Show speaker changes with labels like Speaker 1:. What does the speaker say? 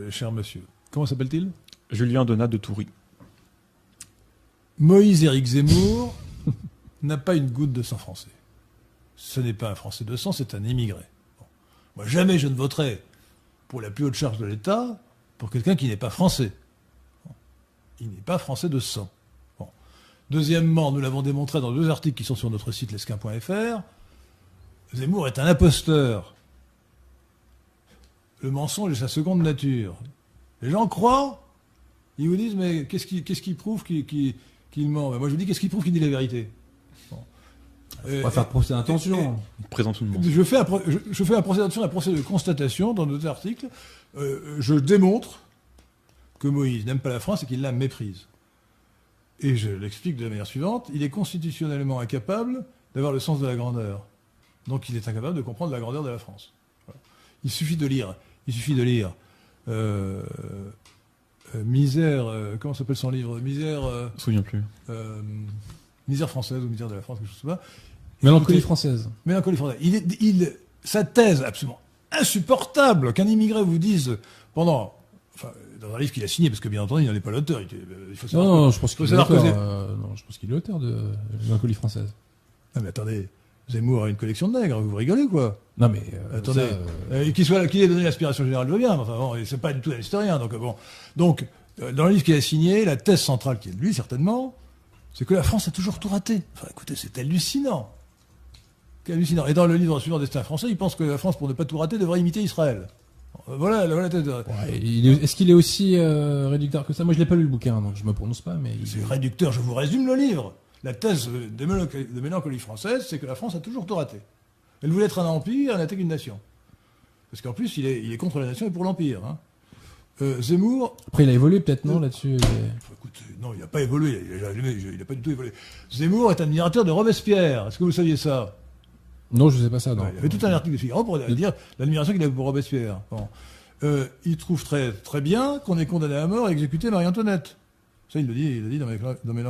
Speaker 1: cher monsieur. Comment s'appelle-t-il ?
Speaker 2: Julien Donat de Toury.
Speaker 1: Moïse Éric Zemmour n'a pas une goutte de sang français. Ce n'est pas un Français de sang, c'est un immigré. Bon. Moi, jamais je ne voterai pour la plus haute charge de l'État pour quelqu'un qui n'est pas français. Bon. Il n'est pas français de sang. Bon. Deuxièmement, nous l'avons démontré dans 2 articles qui sont sur notre site lesquin.fr, Zemmour est un imposteur. Le mensonge est sa seconde nature. Les gens croient, ils vous disent, mais qu'est-ce qui prouve qu'il ment ? Ben moi, je vous dis, qu'est-ce qui prouve qu'il dit la vérité ? Bon.
Speaker 3: On va faire procès d'intention.
Speaker 2: Présente tout le monde.
Speaker 1: Je fais un procès d'intention, un procès de constatation dans 2 articles. Je démontre que Moïse n'aime pas la France et qu'il la méprise. Et je l'explique de la manière suivante. Il est constitutionnellement incapable d'avoir le sens de la grandeur. Donc il est incapable de comprendre la grandeur de la France. Voilà. Il suffit de lire. Misère, comment s'appelle son livre ? Misère.
Speaker 2: Je me souviens plus.
Speaker 1: Misère française ou misère de la France, quelque chose comme ça.
Speaker 3: Mélancolie française.
Speaker 1: Mélancolie française. Sa thèse absolument insupportable qu'un immigré vous dise pendant. Enfin, dans un livre qu'il a signé, parce que bien entendu, il n'en est pas l'auteur. Il faut savoir
Speaker 3: Non, je pense qu'il est l'auteur. Non, je pense qu'il est l'auteur de Mélancolie française.
Speaker 1: Ah, mais attendez. Zemmour a une collection de nègres, vous rigolez quoi ?
Speaker 3: Non mais
Speaker 1: attendez, qu'il ait donné l'aspiration générale, je veux bien, mais enfin bon, c'est pas du tout un historien, donc bon. Donc, dans le livre qu'il a signé, la thèse centrale qui est de lui, certainement, c'est que la France a toujours tout raté. Enfin, écoutez, c'est hallucinant. C'est hallucinant. Et dans le livre suivant Destin français, il pense que la France, pour ne pas tout rater, devrait imiter Israël. Voilà la thèse.
Speaker 3: Ouais, est-ce qu'il est aussi réducteur que ça ? Moi, je l'ai pas lu le bouquin, donc je me prononce pas, mais...
Speaker 1: C'est réducteur, je vous résume le livre. La thèse de mélancolie française, c'est que la France a toujours tout raté. Elle voulait être un empire, elle n'était qu'une nation. Parce qu'en plus, il est contre la nation et pour l'empire. Hein. Zemmour...
Speaker 3: Après, il a évolué peut-être, non, là-dessus
Speaker 1: Écoute, non, il n'a pas évolué. Il n'a pas du tout évolué. Zemmour est un admirateur de Robespierre. Est-ce que vous saviez ça ?
Speaker 3: Non, je ne sais pas ça. Non.
Speaker 1: Ouais, il y avait tout un article de Figaro pour dire l'admiration qu'il avait pour Robespierre. Bon. Il trouve très, très bien qu'on ait condamné à mort et exécuté Marie-Antoinette. Ça, il le dit dans Mélancolie.